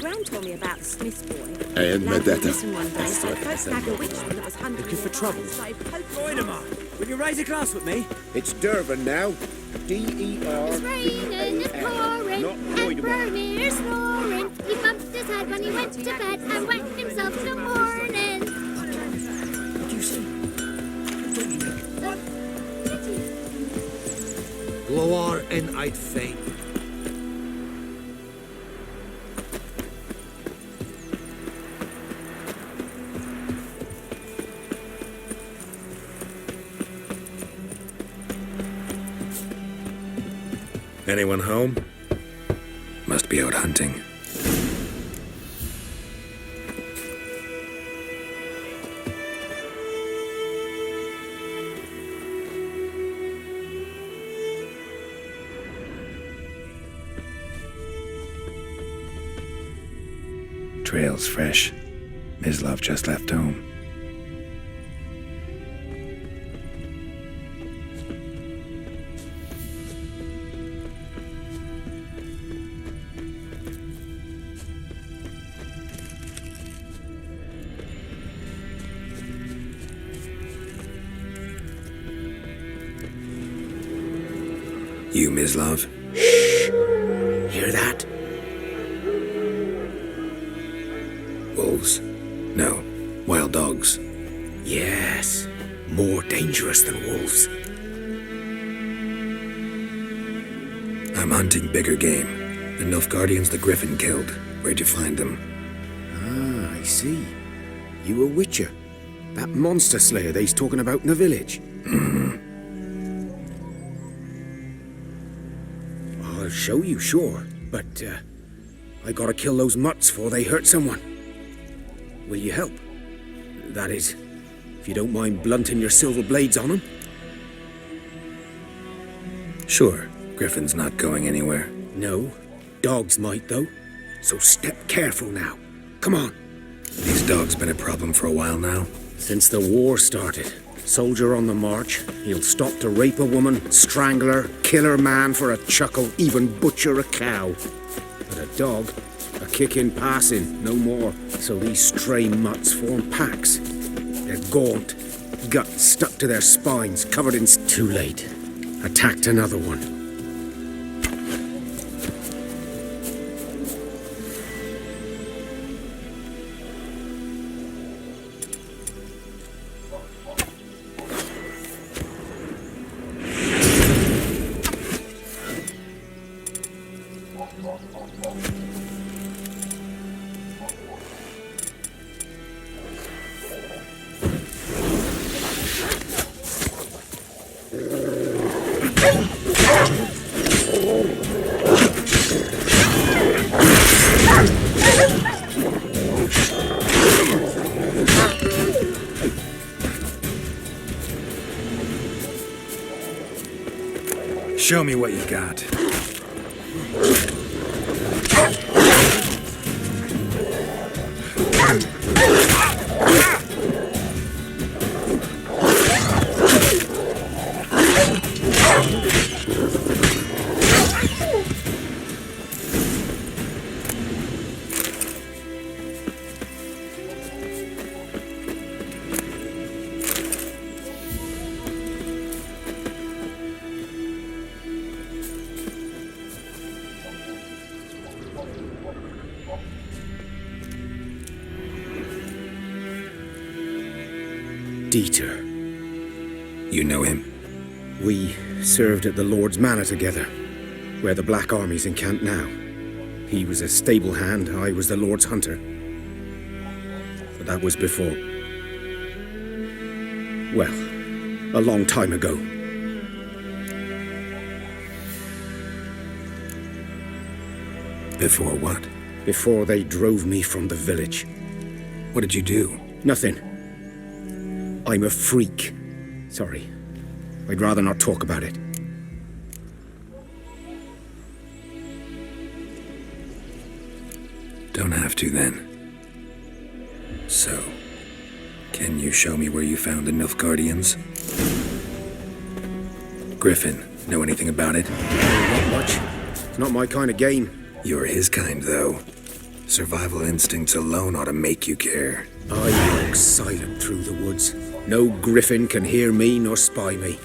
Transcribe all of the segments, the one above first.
Gran told me about the Smith's boy. And Medetta. Listen one day, so folks snagged a witchman that was hunting. Looking for trouble? Voidemar! Will you raise a glass with me? It's Durban now. D-E-R-V-A-N. It's raining, it's pouring, Not and Voidemar. Vermeer's snoring. He bumped his head when he went to bed and wet himself till morning. What do you say? Gloar en I'd faint. Anyone home? Must be out hunting. Trail's fresh. Mislav just left home. You, Mislav? Shh! Hear that? Wolves? No, wild dogs. Yes, more dangerous than wolves. I'm hunting bigger game. The Nilfgaardians the Griffin killed. Where'd you find them? Ah, I see. You a witcher. That monster slayer they's talking about in the village. I'll show you, sure. But, I gotta kill those mutts before they hurt someone. Will you help? That is, if you don't mind blunting your silver blades on them. Sure, Griffin's not going anywhere. No, dogs might though. So step careful now. Come on. These dogs been a problem for a while now. Since the war started, soldier on the march, he'll stop to rape a woman, strangle her, kill her man for a chuckle, even butcher a cow. But a dog, a kick in passing, no more. So these stray mutts form packs. They're gaunt, guts stuck to their spines, covered in... Too late. Attacked another one. Show me what you got. Dieter. You know him? We served at the Lord's Manor together, where the Black Army's encamped now. He was a stable hand, I was the Lord's hunter. But that was before. Well, a long time ago. Before what? Before they drove me from the village. What did you do? Nothing. I'm a freak. Sorry. I'd rather not talk about it. Don't have to then. So, can you show me where you found the Nilfgaardians? Griffin, know anything about it? Not much. It's not my kind of game. You're his kind, though. Survival instincts alone ought to make you care. I walk silent through the woods. No griffin can hear me nor spy me.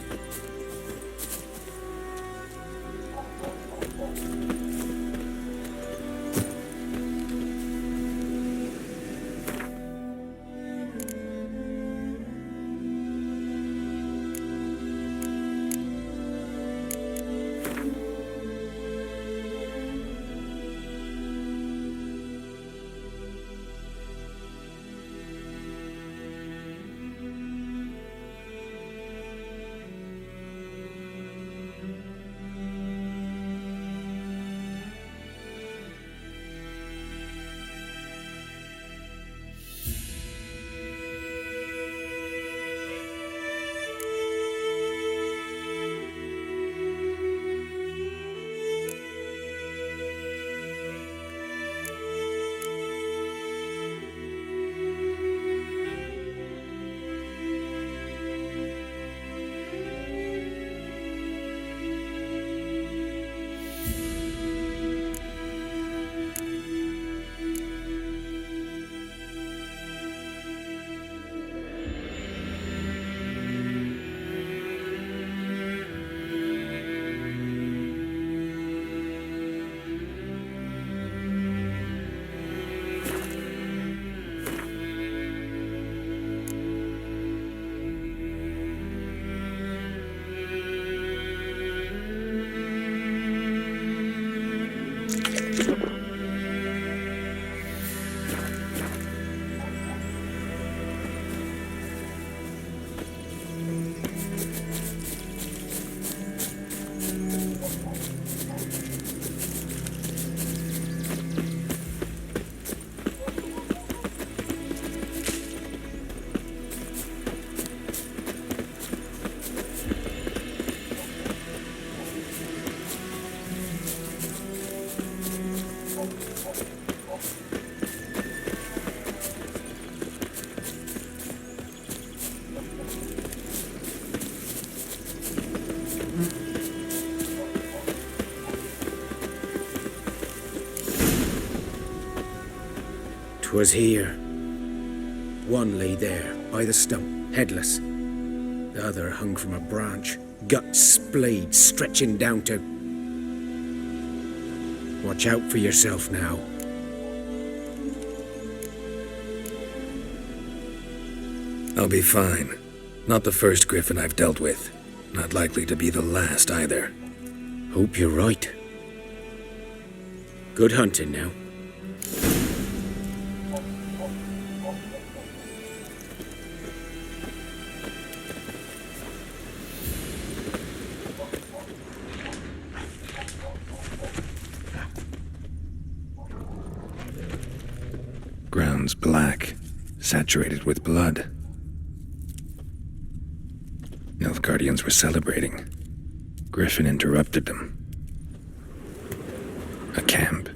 Was here. One lay there, by the stump, headless. The other hung from a branch, guts splayed, stretching down to... Watch out for yourself now. I'll be fine. Not the first griffin I've dealt with. Not likely to be the last either. Hope you're right. Good hunting now. Ground's black, saturated with blood. Nilfgaardians were celebrating. Griffin interrupted them. A camp.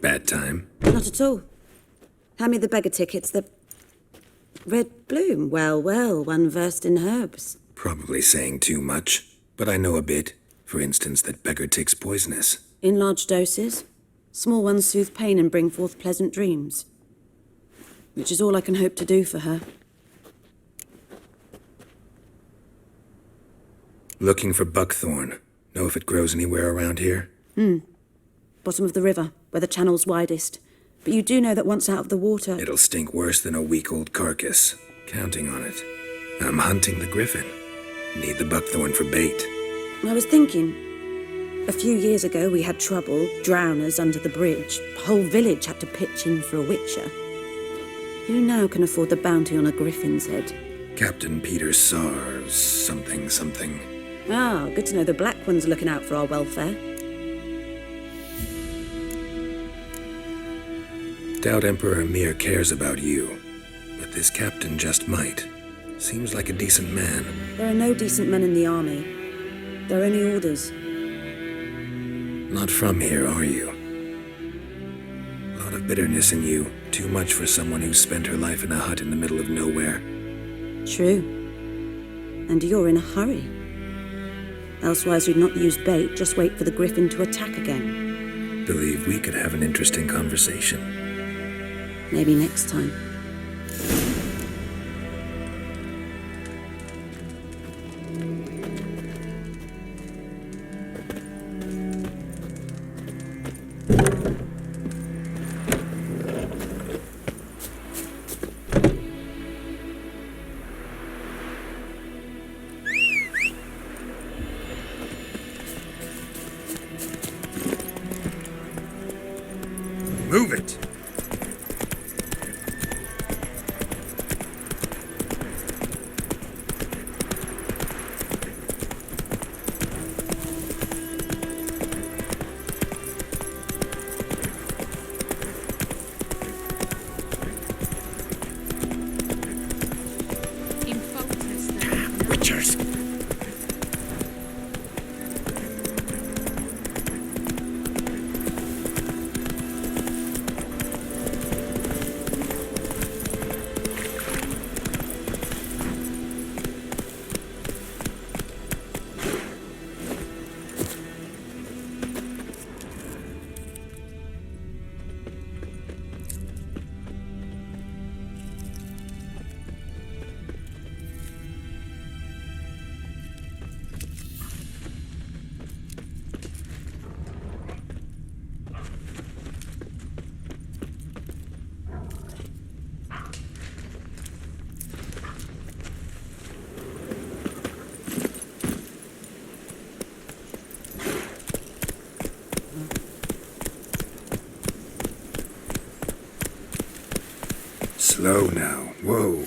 Bad time? Not at all. Hand me the beggar tickets, the... Red bloom. Well, well, one versed in herbs. Probably saying too much, but I know a bit. For instance, that beggar tick's poisonous. In large doses. Small ones soothe pain and bring forth pleasant dreams. Which is all I can hope to do for her. Looking for buckthorn. Know if it grows anywhere around here? Bottom of the river, where the channel's widest. But you do know that once out of the water... It'll stink worse than a week-old carcass. Counting on it. I'm hunting the griffin. Need the buckthorn for bait. I was thinking, a few years ago we had trouble, drowners under the bridge. The whole village had to pitch in for a witcher. Who now can afford the bounty on a griffin's head? Captain Peter Sars, something. Ah, good to know the Black One's looking out for our welfare. Doubt Emperor Emir cares about you, but this captain just might. Seems like a decent man. There are no decent men in the army. There are only orders. Not from here, are you? A lot of bitterness in you. Too much for someone who's spent her life in a hut in the middle of nowhere. True. And you're in a hurry. Elsewise you'd not use bait, just wait for the griffin to attack again. Believe we could have an interesting conversation. Maybe next time. Move it! Witchers! Slow now. Whoa.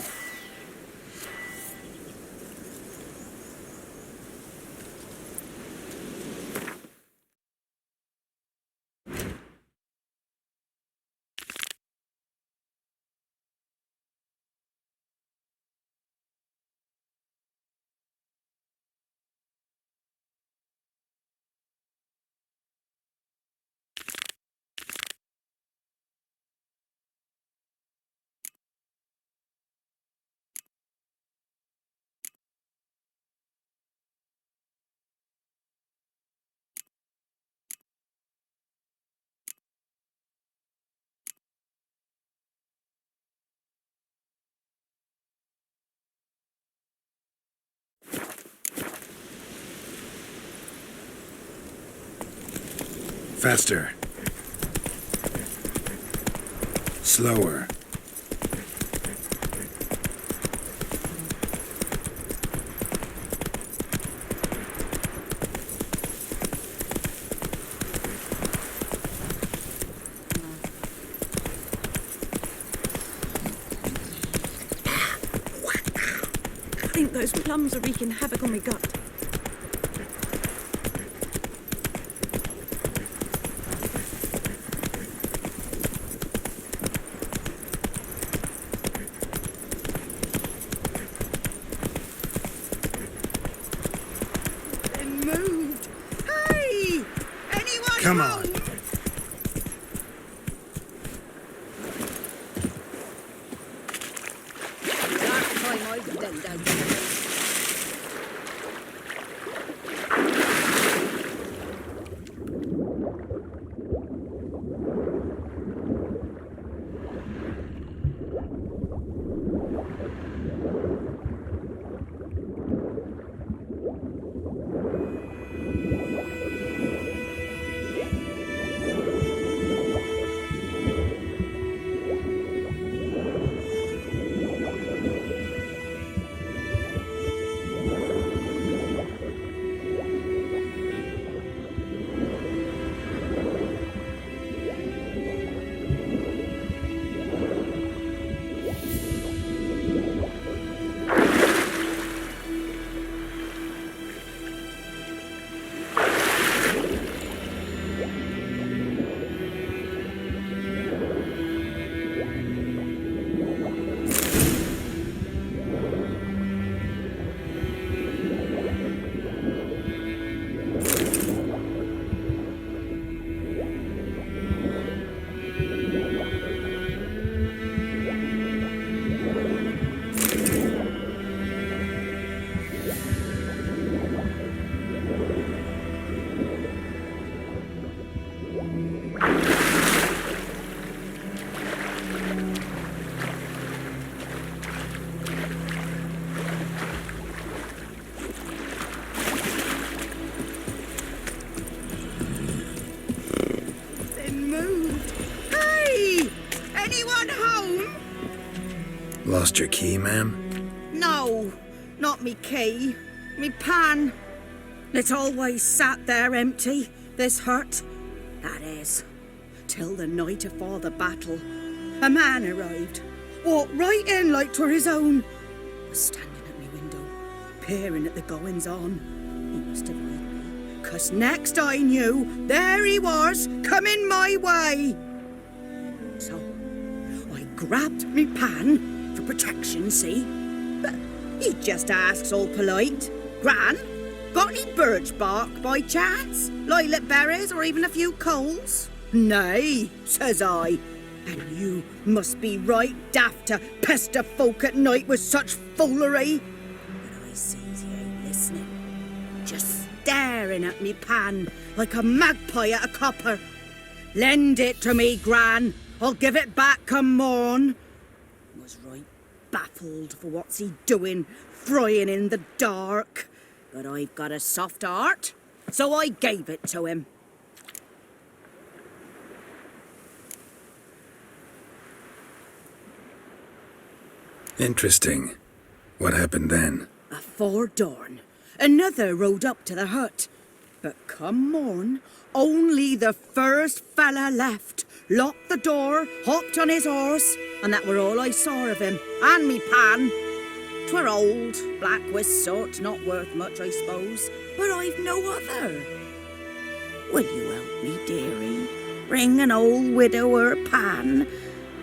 Faster. Slower. I think those plums are wreaking havoc on my gut. Moved. Hey! Anyone Come home? on. Last time I've done that. Lost your key, ma'am? No, not me key. Me pan. It always sat there empty, this hut. That is, till the night afore the battle. A man arrived, walked right in like 'twere his own. Was standing at me window, peering at the goings-on. He must have heard me, 'cause next I knew, there he was, coming my way. So, I grabbed me pan, for protection, see? But he just asks all polite, Gran, got any birch bark by chance? Lilac berries or even a few coals? Nay, says I. And you must be right daft to pester folk at night with such foolery. But I sees he ain't listening. Just staring at me pan like a magpie at a copper. Lend it to me, Gran. I'll give it back come morn. Was right baffled for what's he doing, frying in the dark. But I've got a soft heart, so I gave it to him. Interesting. What happened then? Afore dawn, another rode up to the hut. But come morn, only the first fella left, locked the door, hopped on his horse, and that were all I saw of him, and me pan. 'Twere old, black with soot, not worth much, I suppose, but I've no other. Will you help me, dearie? Bring an old widower pan.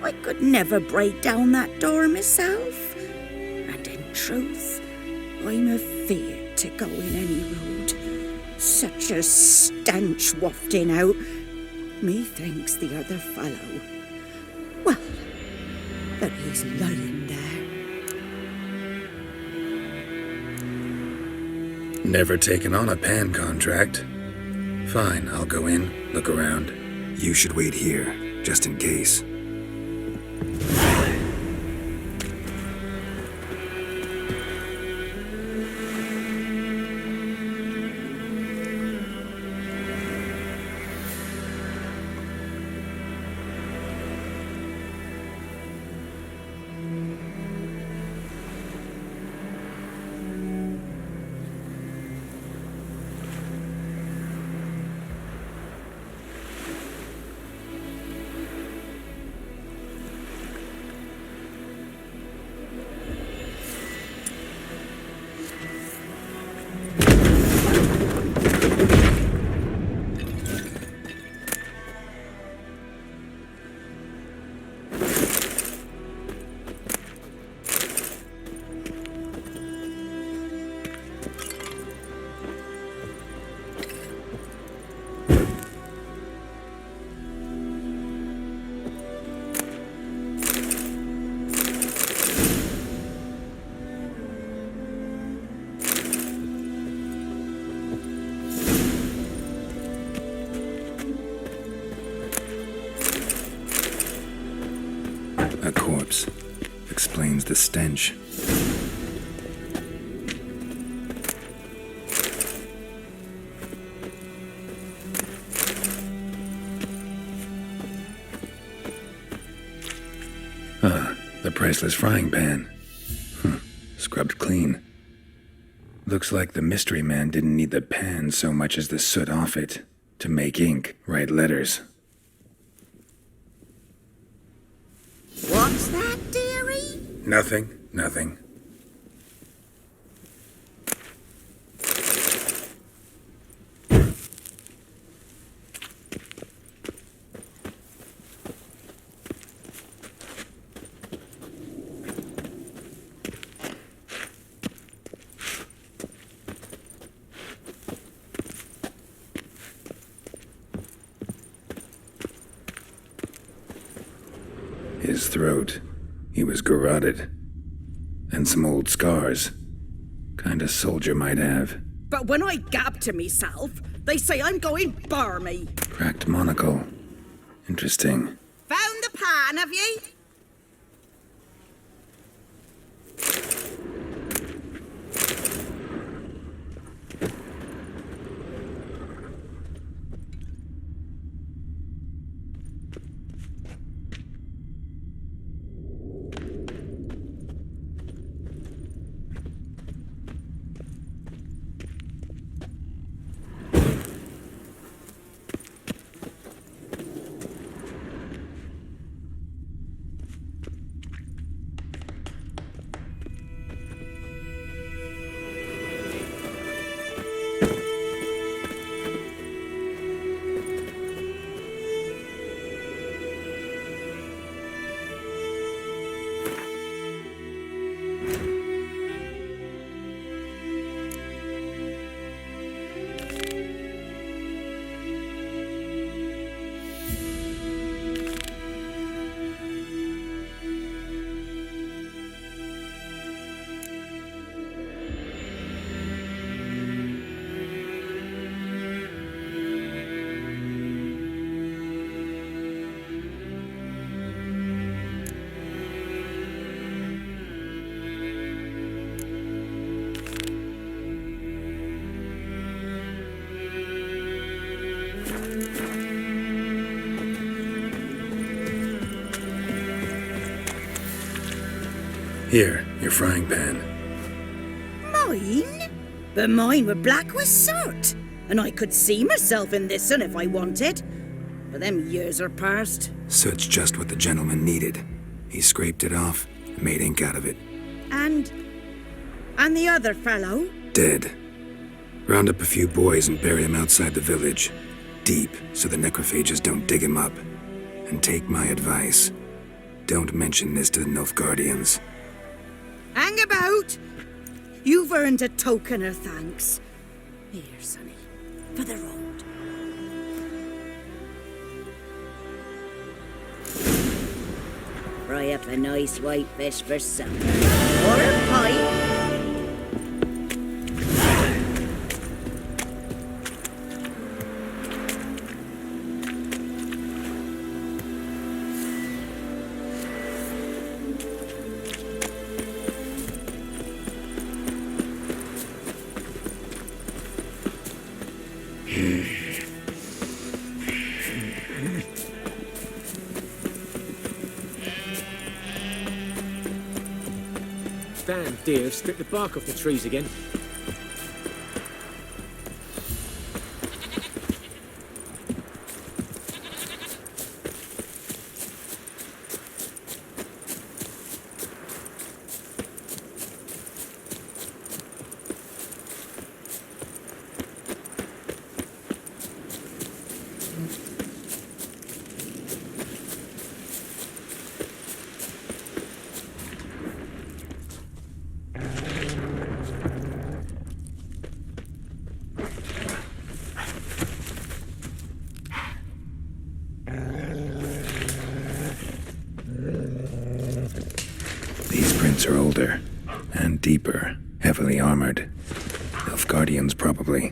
I could never break down that door myself. And in truth, I'm afeard to go in any road. Such a stench wafting out. Methinks the other fellow, well, that he's lying there. Never taken on a pan contract. Fine, I'll go in, look around. You should wait here, just in case. A corpse. Explains the stench. The priceless frying pan. Scrubbed clean. Looks like the mystery man didn't need the pan so much as the soot off it to make ink, write letters. What's that, dearie? Nothing. His throat. He was garroted. And some old scars. Kind of soldier might have. But when I gab to myself, they say I'm going barmy. Cracked monocle. Interesting. Found the pan, have ye? Here, your frying pan. Mine? But mine were black with soot, and I could see myself in this one if I wanted. But them years are past. Soot's just what the gentleman needed. He scraped it off and made ink out of it. And the other fellow? Dead. Round up a few boys and bury him outside the village. Deep, so the necrophages don't dig him up. And take my advice. Don't mention this to the Nilfgaardians. Hang about! You've earned a token of thanks. Here, sonny, for the road. Fry up a nice white fish for supper. Or a pie. Damn deer have stripped the bark off the trees again. Are older and deeper, heavily armored. Nilfgaardians, probably.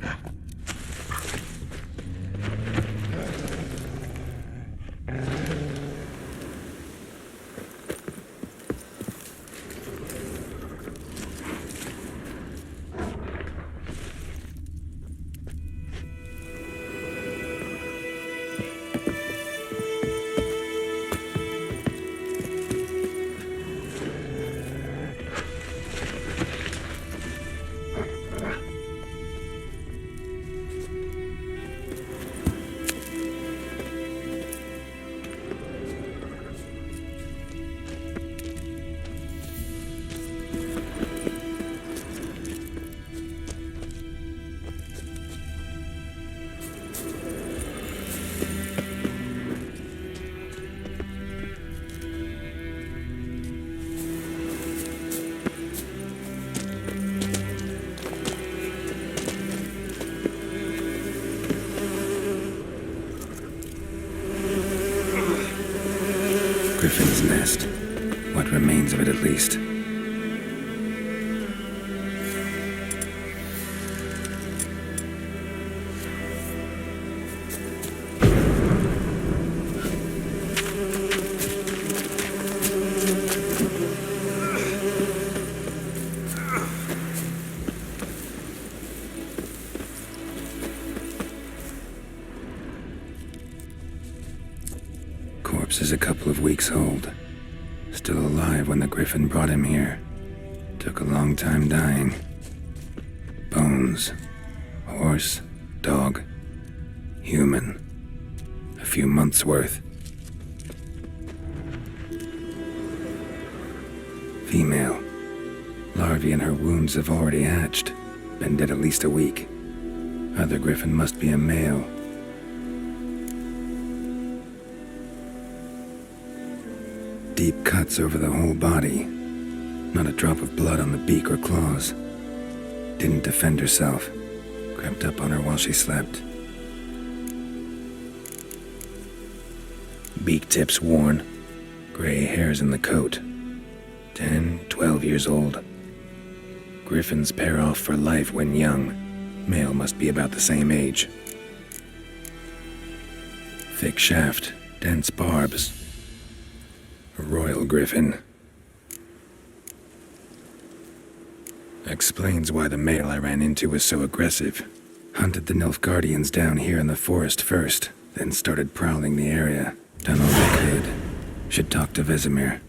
Griffin's nest. What remains of it, at least. Corpse is a couple of weeks old. Still alive when the Griffin brought him here. Took a long time dying. Bones. Horse. Dog. Human. A few months' worth. Female. Larvae in her wounds have already hatched. Been dead at least a week. Other Griffin must be a male. Deep cuts over the whole body. Not a drop of blood on the beak or claws. Didn't defend herself. Crept up on her while she slept. Beak tips worn. Gray hairs in the coat. 10, 12 years old. Griffins pair off for life when young. Male must be about the same age. Thick shaft, dense barbs. A royal griffin. Explains why the male I ran into was so aggressive. Hunted the Nilfgaardians down here in the forest first, then started prowling the area. Done all I could. Should talk to Vesemir.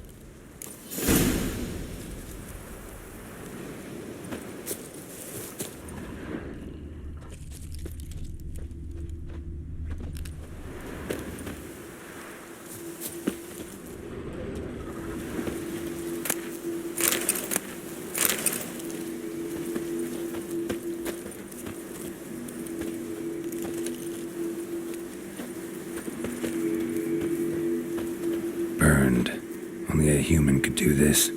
Only a human could do this.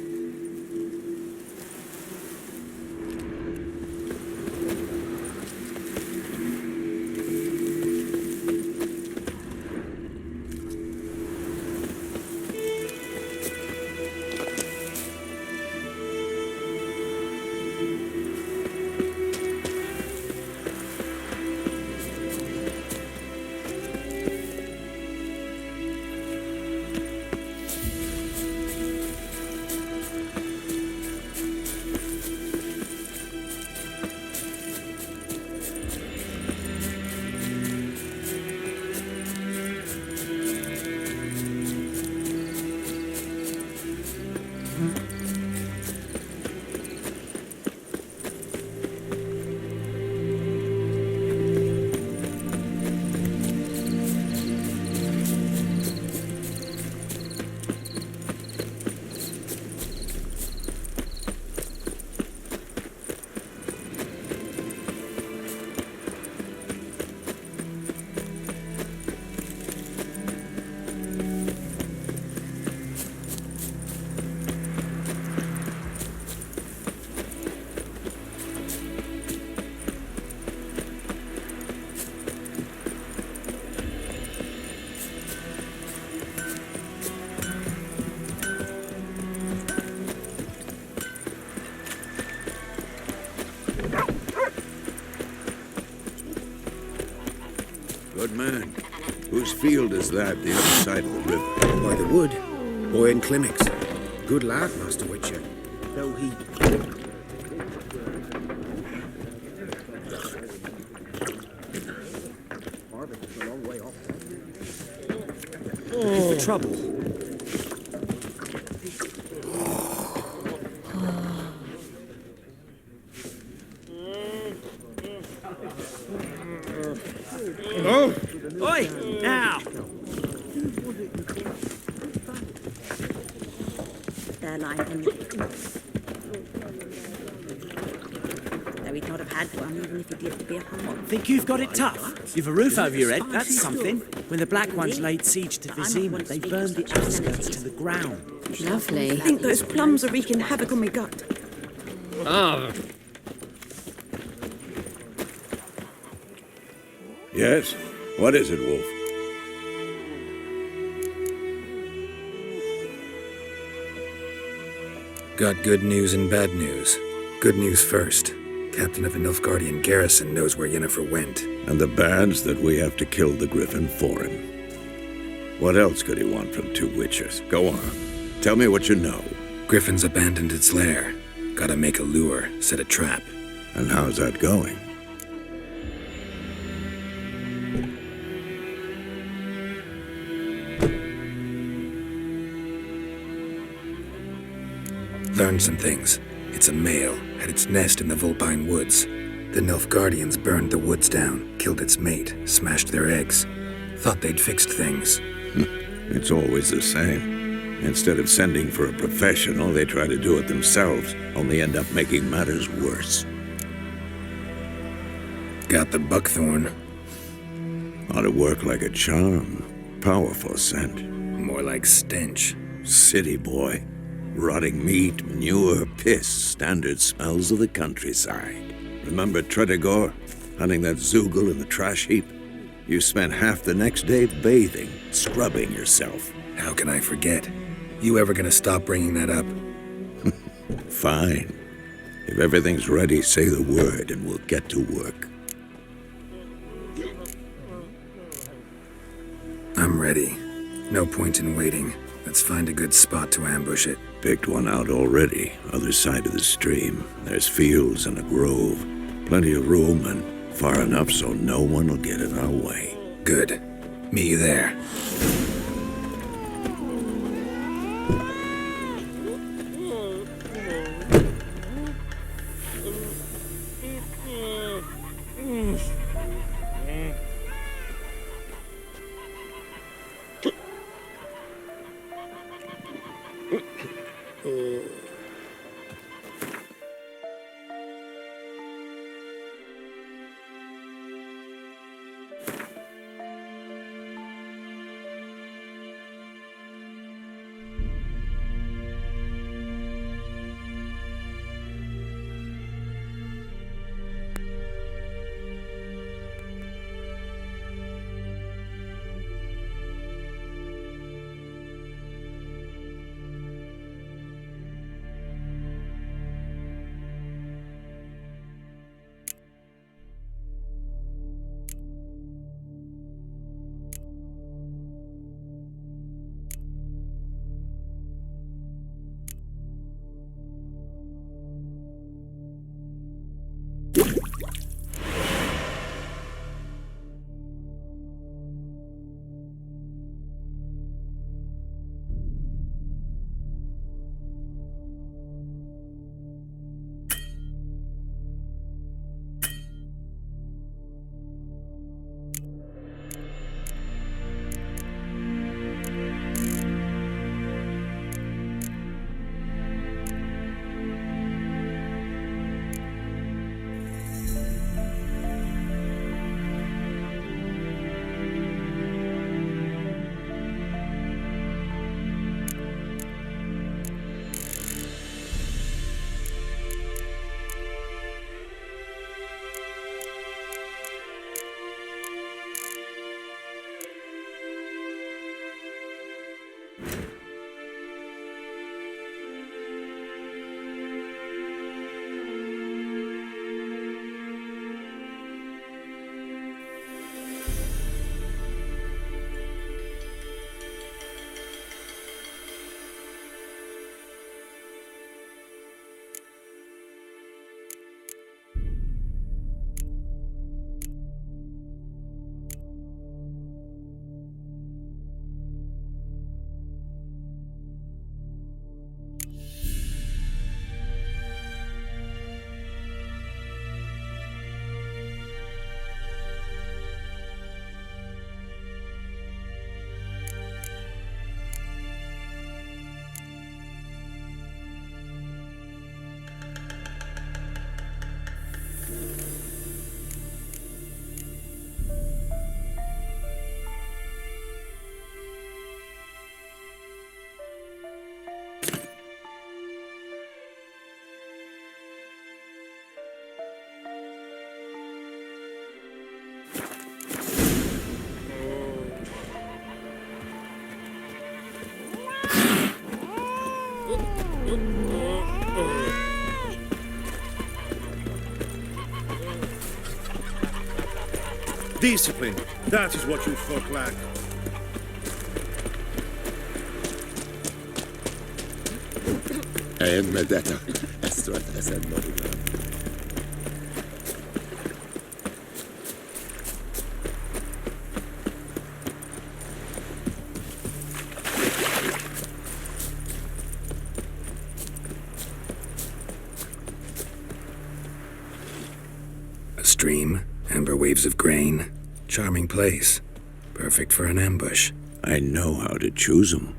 Good man. Whose field is that, the other side of the river? By the wood. Boy in clinics. Good lad, Master Witcher. Though he... Looking for trouble. Oh! Oi! Now! There lie him. Though he'd not have had one, even if he'd lived to be 100. Think you've got it tough? You've a roof over your head, that's something. When the Black Ones laid siege to Vizima, they burned the outskirts to the ground. Lovely. I think those plums are wreaking havoc on my gut. Yes? What is it, Wolf? Got good news and bad news. Good news first. Captain of the Nilfgaardian garrison knows where Yennefer went. And the bad's that we have to kill the Griffin for him. What else could he want from two witchers? Go on. Tell me what you know. Griffin's abandoned its lair. Gotta make a lure, set a trap. And how's that going? Learned some things. It's a male, had its nest in the Vulpine Woods. The Nilfgaardians burned the woods down, killed its mate, smashed their eggs. Thought they'd fixed things. It's always the same. Instead of sending for a professional, they try to do it themselves, only end up making matters worse. Got the buckthorn. Ought to work like a charm. Powerful scent. More like stench. City boy. Rotting meat, manure, piss, standard smells of the countryside. Remember Tretogor? Hunting that Zoogle in the trash heap? You spent half the next day bathing, scrubbing yourself. How can I forget? You ever gonna stop bringing that up? Fine. If everything's ready, say the word and we'll get to work. I'm ready. No point in waiting. Let's find a good spot to ambush it. Picked one out already, other side of the stream. There's fields and a grove. Plenty of room and far enough so no one will get in our way. Good. Meet you there. Discipline. That is what you folk lack. Én medeta. Ezt volt eszed magukra. A stream, amber waves of grain. Charming place. Perfect for an ambush. I know how to choose them.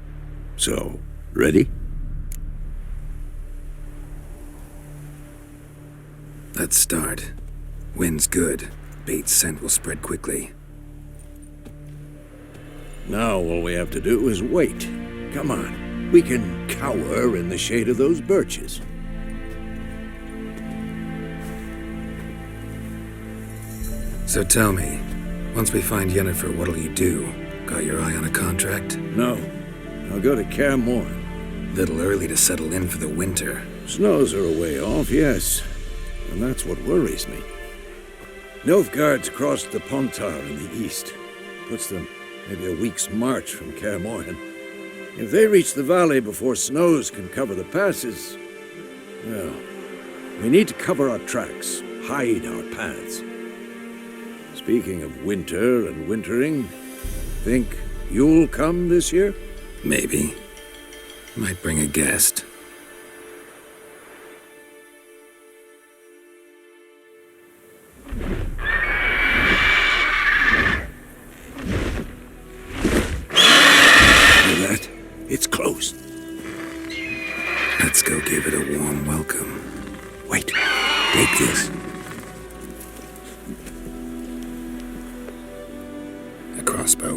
So, ready? Let's start. Wind's good. Bait's scent will spread quickly. Now all we have to do is wait. Come on. We can cower in the shade of those birches. So tell me, once we find Yennefer, what'll you do? Got your eye on a contract? No. I'll go to Kaer Morhen. Little early to settle in for the winter. Snows are a way off, yes. And that's what worries me. Nilfgaard's crossed the Pontar in the east. Puts them maybe a week's march from Kaer Morhen. If they reach the valley before snows can cover the passes, well, we need to cover our tracks, hide our paths. Speaking of winter and wintering, think you'll come this year? Maybe. Might bring a guest. Hear that? It's close. Let's go give it a warm welcome. Wait, take this. A crossbow.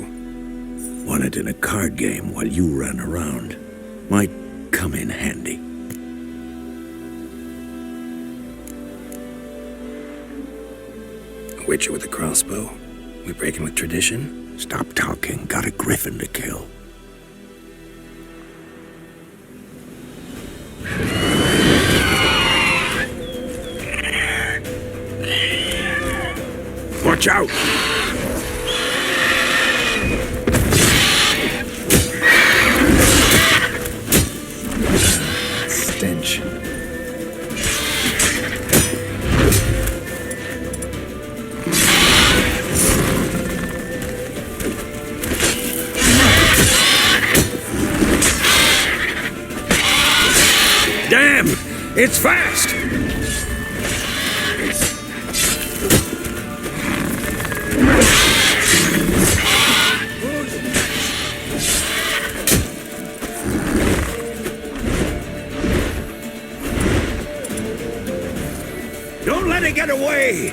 Won it in a card game while you ran around. Might come in handy. A witcher with a crossbow? We breaking with tradition? Stop talking. Got a griffin to kill. Watch out! Stench. Damn! It's fast! Don't let it get away!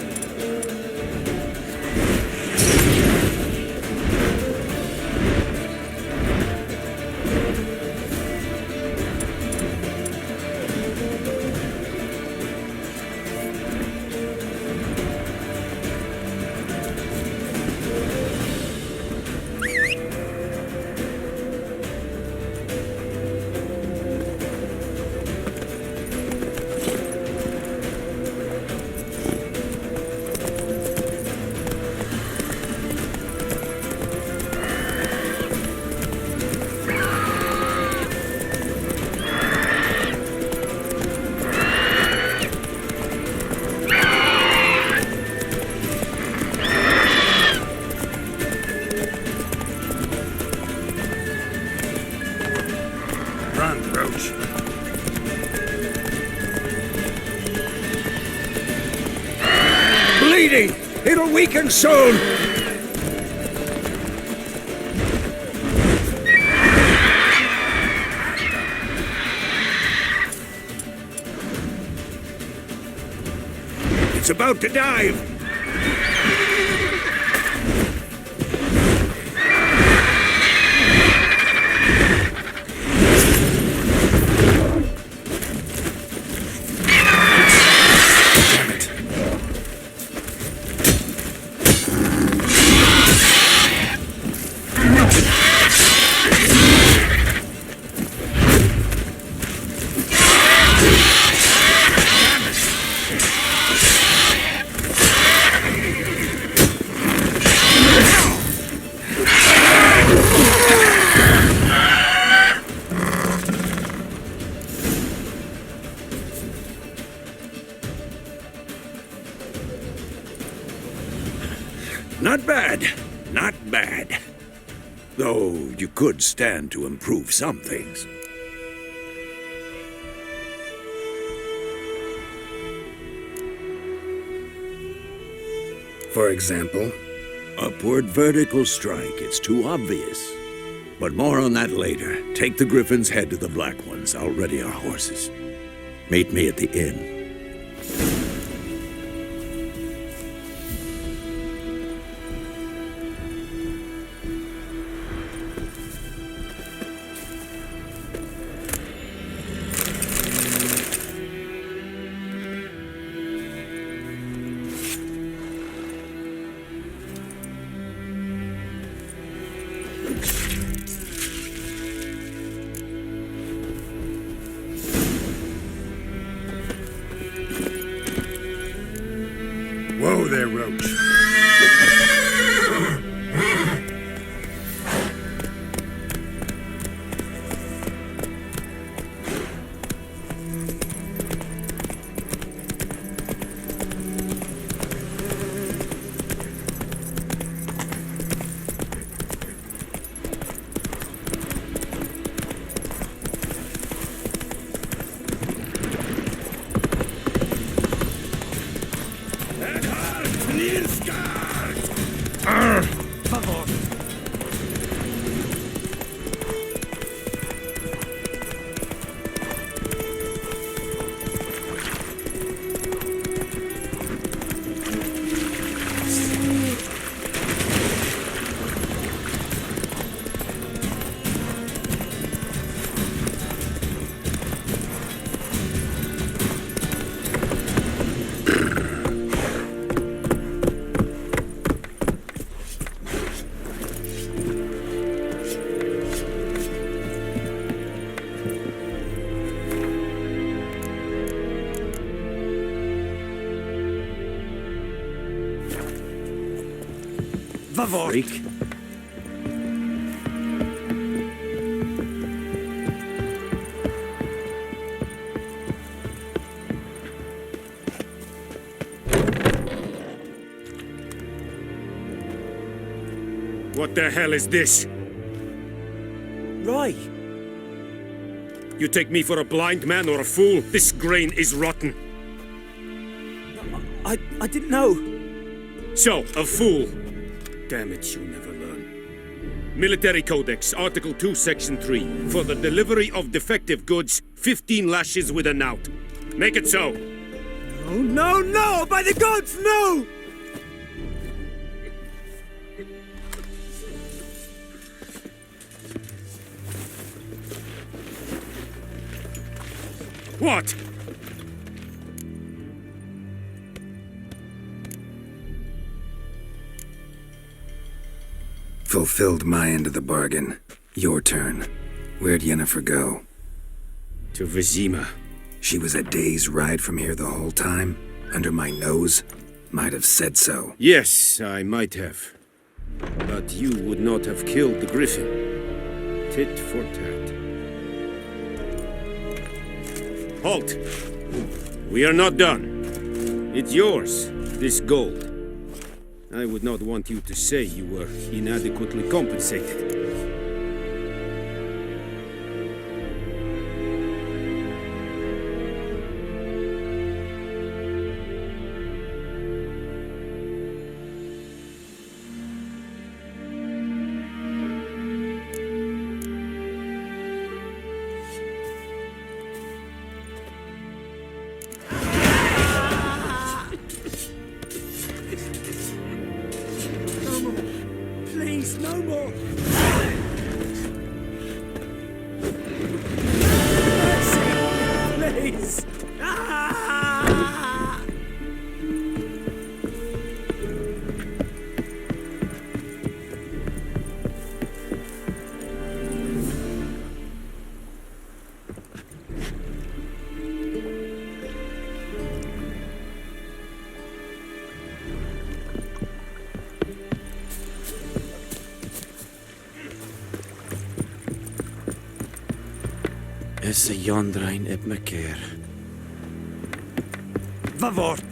Run, Roach. Bleeding! It'll weaken soon! It's about to dive! Not bad. Not bad. Though you could stand to improve some things. For example? Upward vertical strike. It's too obvious. But more on that later. Take the Griffin's head to the Black Ones. I'll ready our horses. Meet me at the inn. Whoa there, Roach. Freak. What the hell is this? Right. You take me for a blind man or a fool? This grain is rotten. I didn't know. So, a fool. Damn it, you'll never learn. Military Codex, Article 2, Section 3. For the delivery of defective goods, 15 lashes with a knout. Make it so. Oh, no, no! By the gods, no! What? Fulfilled my end of the bargain. Your turn. Where'd Yennefer go? To Vizima. She was a day's ride from here the whole time? Under my nose? Might have said so. Yes, I might have. But you would not have killed the griffin. Tit for tat. Halt! We are not done. It's yours, this gold. I would not want you to say you were inadequately compensated. Please, no more! Mercy! Please! Ah! Esse jondrain eb me keer. Va vort!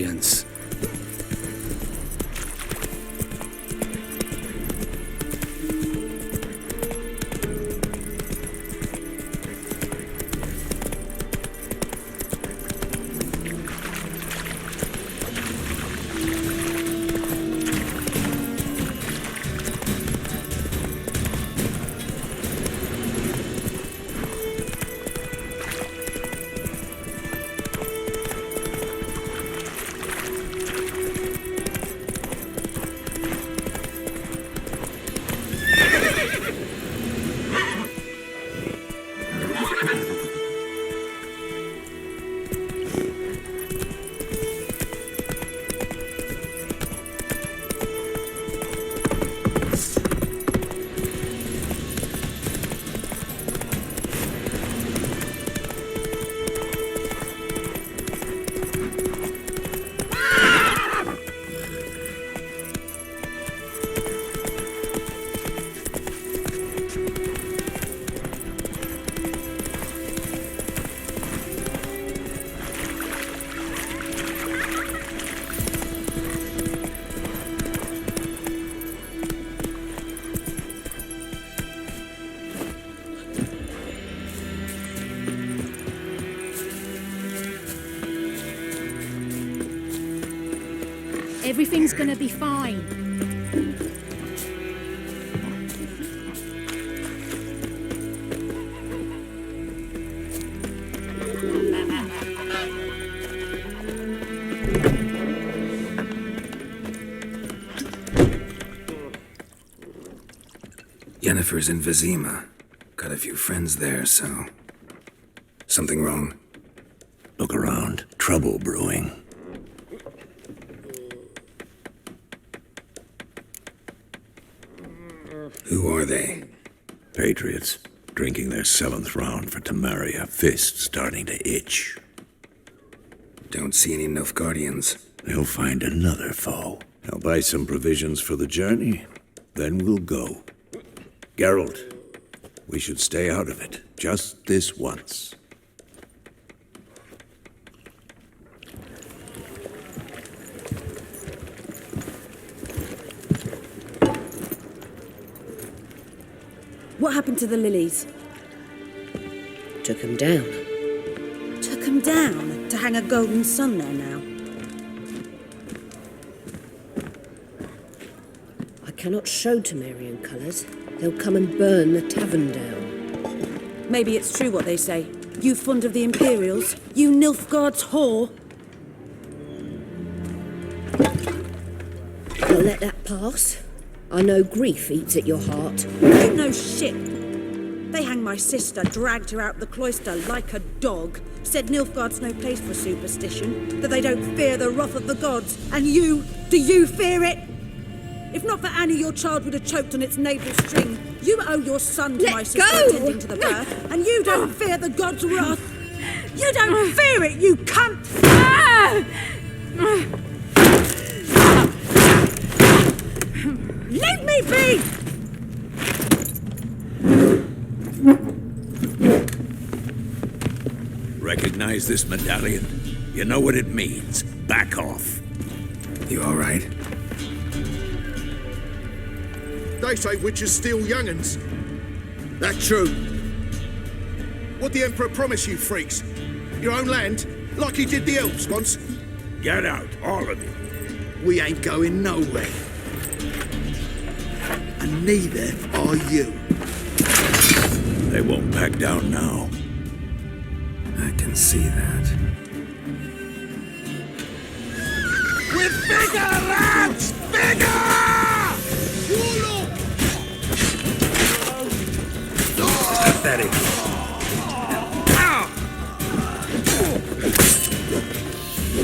Science. Everything's gonna be fine. Yennefer's in Vizima. Got a few friends there, so... Something wrong? Look around. Trouble brewing. Who are they? Patriots. Drinking their 7th round for Tamaria. Fist starting to itch. Don't see any Nilfgaardians. They'll find another foe. I'll buy some provisions for the journey. Then we'll go. Geralt, we should stay out of it. Just this once. What happened to the lilies? Took him down. Took them down to hang a golden sun there now. I cannot show Temerian colours. They'll come and burn the tavern down. Maybe it's true what they say. You fond of the Imperials? You Nilfgaard's whore? You'll let that pass? I know grief eats at your heart. You know shit. They hanged my sister, dragged her out the cloister like a dog, said Nilfgaard's no place for superstition, that they don't fear the wrath of the gods. And you, do you fear it? If not for Annie, your child would have choked on its navel string. You owe your son to my sister attending to the birth, and you don't fear the gods' wrath. You don't fear it, you cunt! Leave me be! Recognize this medallion? You know what it means. Back off. You all right? They say witches steal young'uns. That true? What the Emperor promised you freaks? Your own land? Like he did the elves once? Get out, all of you. We ain't going nowhere. And neither are you. They won't back down now. I can see that. We're bigger, lads! Bigger! Pathetic.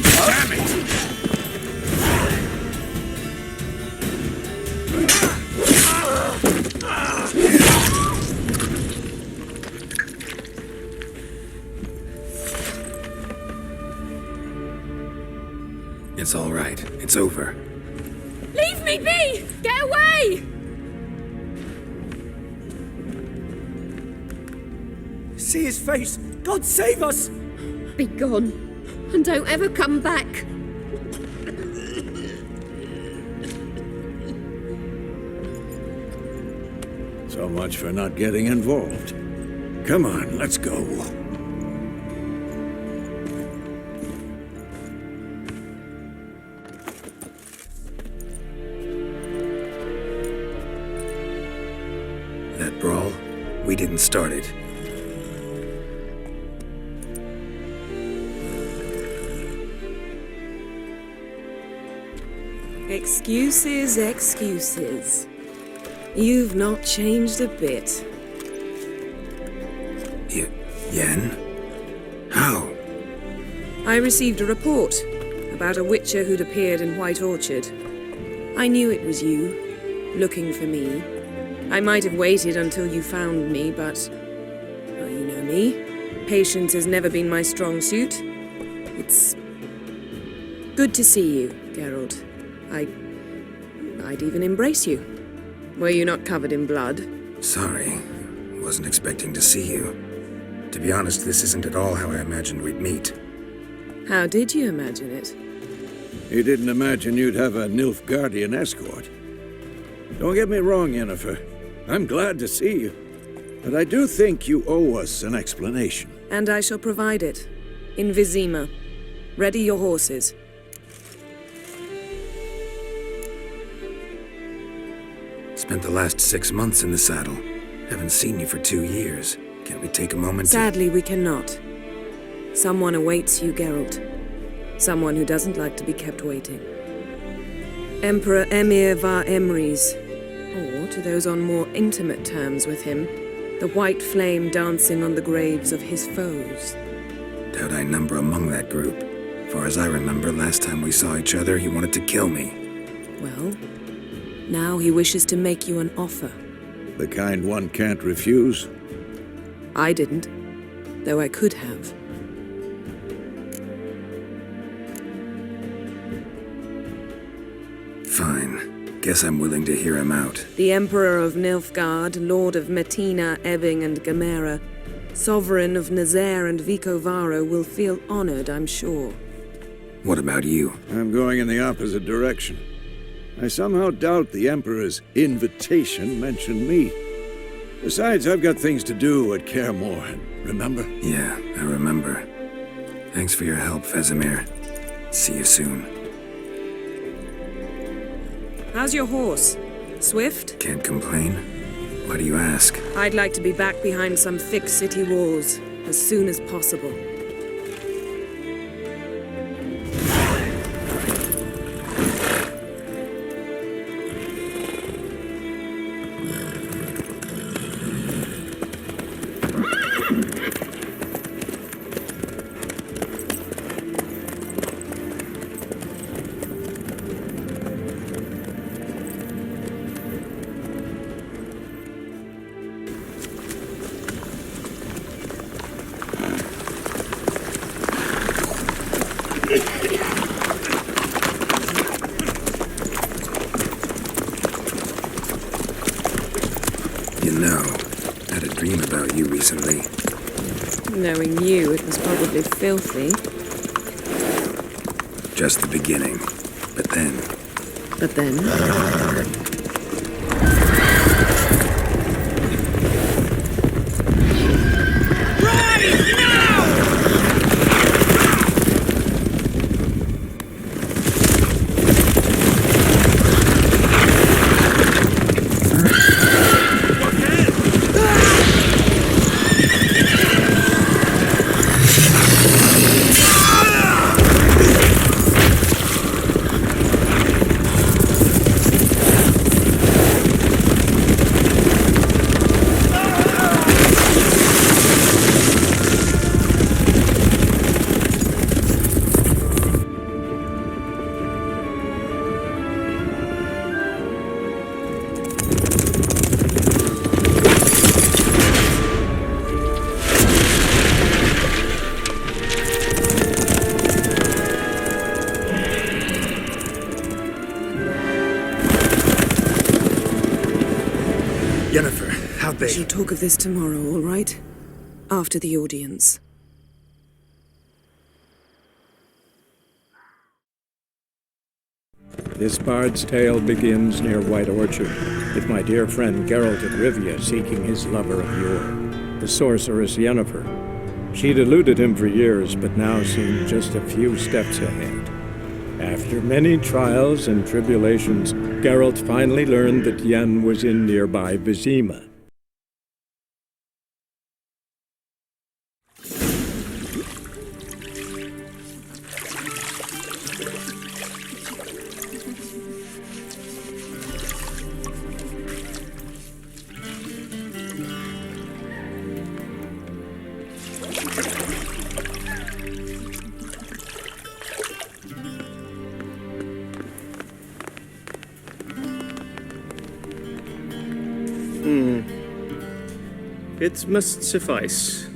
Damn it! It's all right. It's over. Leave me be! Get away! See his face! God save us! Be gone, and don't ever come back. So much for not getting involved. Come on, let's go. That brawl, we didn't start it. Excuses, excuses. You've not changed a bit. Yen? How? I received a report about a witcher who'd appeared in White Orchard. I knew it was you, looking for me. I might have waited until you found me, but... well, you know me. Patience has never been my strong suit. It's... good to see you, Geralt. I'd even embrace you. Were you not covered in blood? Sorry. Wasn't expecting to see you. To be honest, this isn't at all how I imagined we'd meet. How did you imagine it? You didn't imagine you'd have a Nilfgaardian escort. Don't get me wrong, Yennefer. I'm glad to see you. But I do think you owe us an explanation. And I shall provide it. In Vizima. Ready your horses. Spent the last 6 months in the saddle. Haven't seen you for 2 years. Can't we take a moment Sadly, we cannot. Someone awaits you, Geralt. Someone who doesn't like to be kept waiting. Emperor Emir var Emrys. Or, to those on more intimate terms with him, the white flame dancing on the graves of his foes. Doubt I number among that group. Far as I remember, last time we saw each other, he wanted to kill me. Well, now he wishes to make you an offer. The kind one can't refuse? I didn't, though I could have. Fine. Guess I'm willing to hear him out. The Emperor of Nilfgaard, Lord of Metina, Ebbing and Gamera, Sovereign of Nazaire and Vicovaro will feel honored, I'm sure. What about you? I'm going in the opposite direction. I somehow doubt the Emperor's invitation mentioned me. Besides, I've got things to do at Kaer Morhen, remember? Yeah, I remember. Thanks for your help, Vesemir. See you soon. How's your horse? Swift? Can't complain. Why do you ask? I'd like to be back behind some thick city walls as soon as possible. You know, I had a dream about you recently. Knowing you, it was probably filthy. Just the beginning. But then... But then? Yennefer, how'd they... We shall talk of this tomorrow, all right? After the audience. This bard's tale begins near White Orchard, with my dear friend Geralt of Rivia seeking his lover of yore, the sorceress Yennefer. She'd eluded him for years, but now seemed just a few steps ahead. After many trials and tribulations, Geralt finally learned that Yen was in nearby Vizima. It must suffice.